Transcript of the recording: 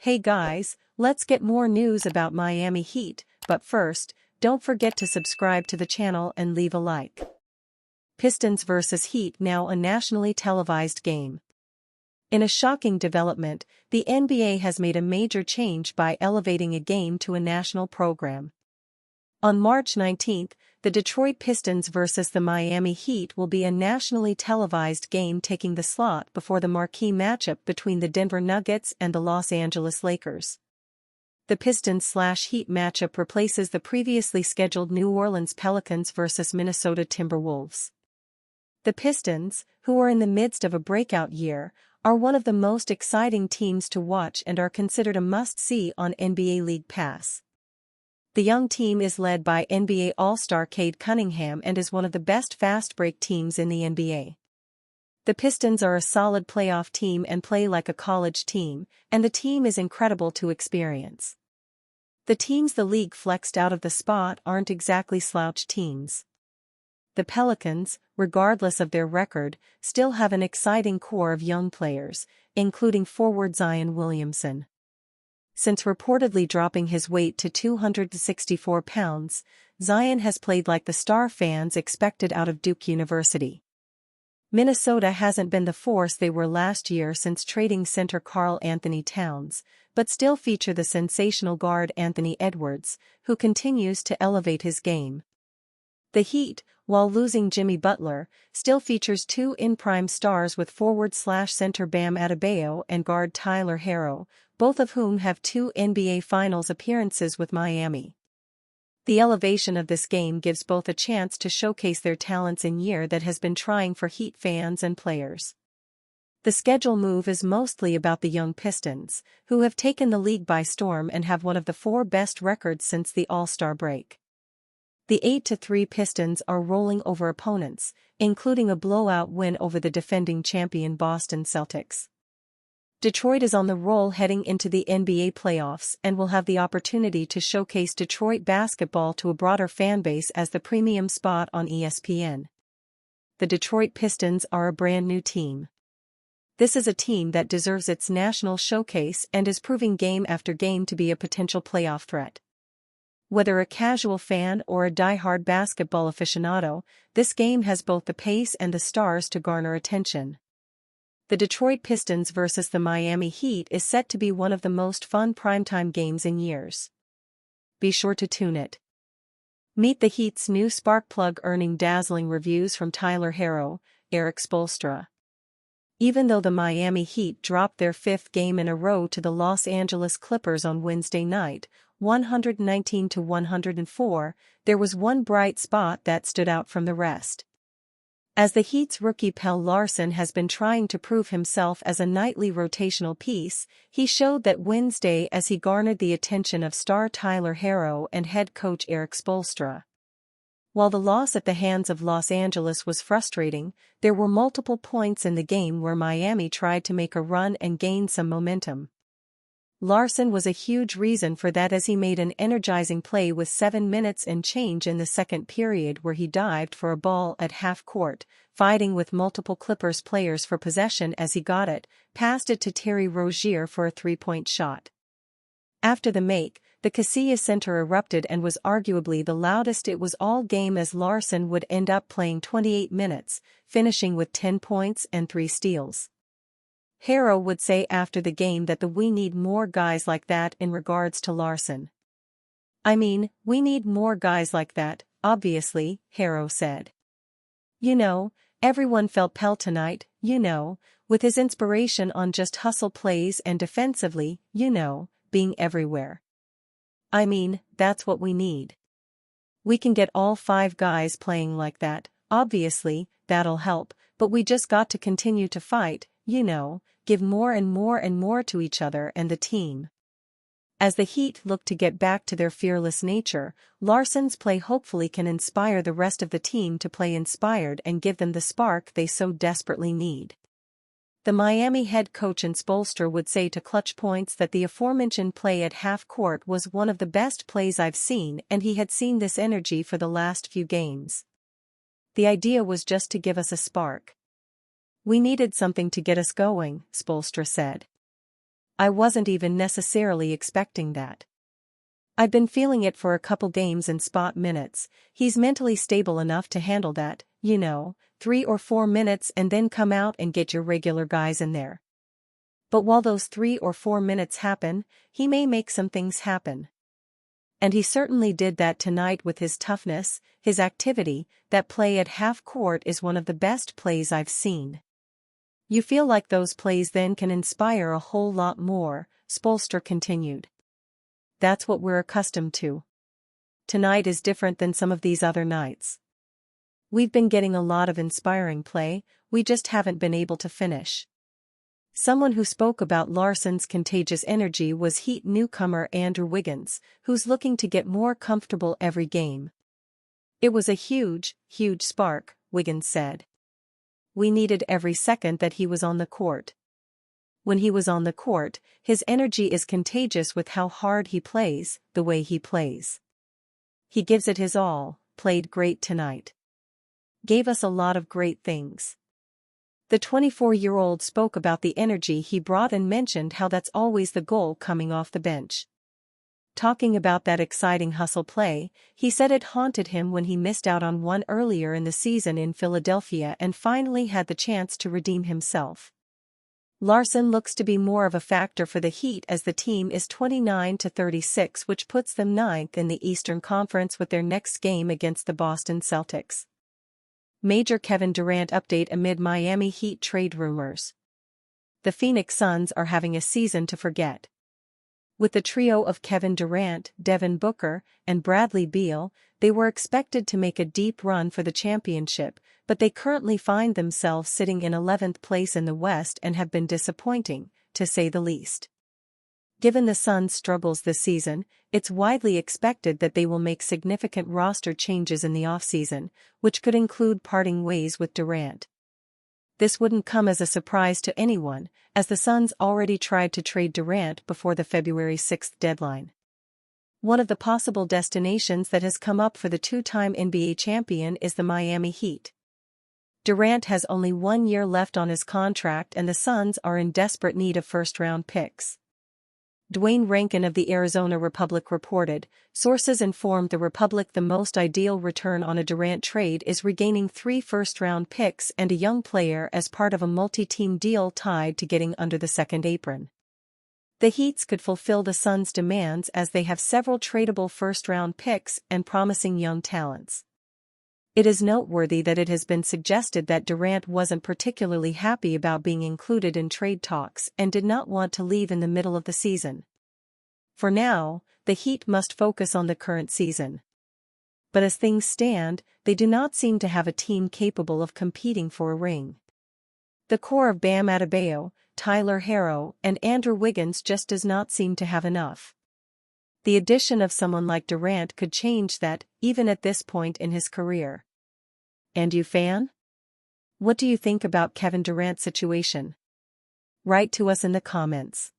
Hey guys, let's get more news about Miami Heat, but first, don't forget to subscribe to the channel and leave a like. Pistons vs Heat, now a nationally televised game. In a shocking development, the NBA has made a major change by elevating a game to a national program. On March 19, the Detroit Pistons vs the Miami Heat will be a nationally televised game, taking the slot before the marquee matchup between the Denver Nuggets and the Los Angeles Lakers. The Pistons/Heat matchup replaces the previously scheduled New Orleans Pelicans vs Minnesota Timberwolves. The Pistons, who are in the midst of a breakout year, are one of the most exciting teams to watch and are considered a must-see on NBA League Pass. The young team is led by NBA All-Star Cade Cunningham and is one of the best fast-break teams in the NBA. The Pistons are a solid playoff team and play like a college team, and the team is incredible to experience. The teams the league flexed out of the spot aren't exactly slouch teams. The Pelicans, regardless of their record, still have an exciting core of young players, including forward Zion Williamson. Since reportedly dropping his weight to 264 pounds, Zion has played like the star fans expected out of Duke University. Minnesota hasn't been the force they were last year since trading center Karl Anthony Towns, but still feature the sensational guard Anthony Edwards, who continues to elevate his game. The Heat, while losing Jimmy Butler, still features two in-prime stars with forward/center Bam Adebayo and guard Tyler Herro, both of whom have 2 NBA Finals appearances with Miami. The elevation of this game gives both a chance to showcase their talents in a year that has been trying for Heat fans and players. The schedule move is mostly about the young Pistons, who have taken the league by storm and have one of the 4 best records since the All-Star break. The 8-3 Pistons are rolling over opponents, including a blowout win over the defending champion Boston Celtics. Detroit is on the roll heading into the NBA playoffs and will have the opportunity to showcase Detroit basketball to a broader fanbase as the premium spot on ESPN. The Detroit Pistons are a brand new team. This is a team that deserves its national showcase and is proving game after game to be a potential playoff threat. Whether a casual fan or a die-hard basketball aficionado, this game has both the pace and the stars to garner attention. The Detroit Pistons vs the Miami Heat is set to be one of the most fun primetime games in years. Be sure to tune it. Meet the Heat's new spark plug, earning dazzling reviews from Tyler Herro, Erik Spoelstra. Even though the Miami Heat dropped their 5th game in a row to the Los Angeles Clippers on Wednesday night, 119-104, there was one bright spot that stood out from the rest. As the Heat's rookie Pelle Larsson has been trying to prove himself as a nightly rotational piece, he showed that Wednesday as he garnered the attention of star Tyler Herro and head coach Erik Spoelstra. While the loss at the hands of Los Angeles was frustrating, there were multiple points in the game where Miami tried to make a run and gain some momentum. Larsson was a huge reason for that, as he made an energizing play with 7 minutes and change in the second period where he dived for a ball at half court, fighting with multiple Clippers players for possession as he got it, passed it to Terry Rozier for a 3-point shot. After the make, the Casillas Center erupted and was arguably the loudest it was all game, as Larsson would end up playing 28 minutes, finishing with 10 points and 3 steals. Herro would say after the game that we need more guys like that in regards to Larsson. "I mean, we need more guys like that, obviously," Herro said. "You know, everyone felt Pelle tonight, with his inspiration on just hustle plays and defensively, being everywhere. I mean, that's what we need. We can get all 5 guys playing like that, obviously, that'll help, but we just got to continue to fight, give more and more and more to each other and the team." As the Heat look to get back to their fearless nature, Larsson's play hopefully can inspire the rest of the team to play inspired and give them the spark they so desperately need. The Miami head coach and Spoelstra would say to Clutch Points that the aforementioned play at half court was one of the best plays I've seen, and he had seen this energy for the last few games. "The idea was just to give us a spark. We needed something to get us going," Spoelstra said. I wasn't even necessarily expecting that. I've been feeling it for a couple games and spot minutes. He's mentally stable enough to handle that, 3 or 4 minutes and then come out and get your regular guys in there. But while those 3 or 4 minutes happen, he may make some things happen. And he certainly did that tonight with his toughness, his activity. That play at half court is one of the best plays I've seen. You feel like those plays then can inspire a whole lot more, Spoelstra continued. That's what we're accustomed to. Tonight is different than some of these other nights. We've been getting a lot of inspiring play, we just haven't been able to finish. Someone who spoke about Larsson's contagious energy was Heat newcomer Andrew Wiggins, who's looking to get more comfortable every game. It was a huge spark, Wiggins said. We needed every second that he was on the court. When he was on the court, his energy is contagious with how hard he plays, the way he plays. He gives it his all, played great tonight. Gave us a lot of great things. The 24-year-old spoke about the energy he brought and mentioned how that's always the goal coming off the bench. Talking about that exciting hustle play, he said it haunted him when he missed out on one earlier in the season in Philadelphia and finally had the chance to redeem himself. Larsson looks to be more of a factor for the Heat as the team is 29-36, which puts them 9th in the Eastern Conference with their next game against the Boston Celtics. Major Kevin Durant update amid Miami Heat trade rumors. The Phoenix Suns are having a season to forget. With the trio of Kevin Durant, Devin Booker, and Bradley Beal, they were expected to make a deep run for the championship, but they currently find themselves sitting in 11th place in the West and have been disappointing, to say the least. Given the Suns' struggles this season, it's widely expected that they will make significant roster changes in the offseason, which could include parting ways with Durant. This wouldn't come as a surprise to anyone, as the Suns already tried to trade Durant before the February 6 deadline. One of the possible destinations that has come up for the two-time NBA champion is the Miami Heat. Durant has only 1 year left on his contract and the Suns are in desperate need of first-round picks. Dwayne Rankin of the Arizona Republic reported, sources informed the Republic the most ideal return on a Durant trade is regaining 3 first-round picks and a young player as part of a multi-team deal tied to getting under the second apron. The Heats could fulfill the Suns' demands as they have several tradable first-round picks and promising young talents. It is noteworthy that it has been suggested that Durant wasn't particularly happy about being included in trade talks and did not want to leave in the middle of the season. For now, the Heat must focus on the current season. But as things stand, they do not seem to have a team capable of competing for a ring. The core of Bam Adebayo, Tyler Herro, and Andrew Wiggins just does not seem to have enough. The addition of someone like Durant could change that, even at this point in his career. And you fan? What do you think about Kevin Durant's situation? Write to us in the comments.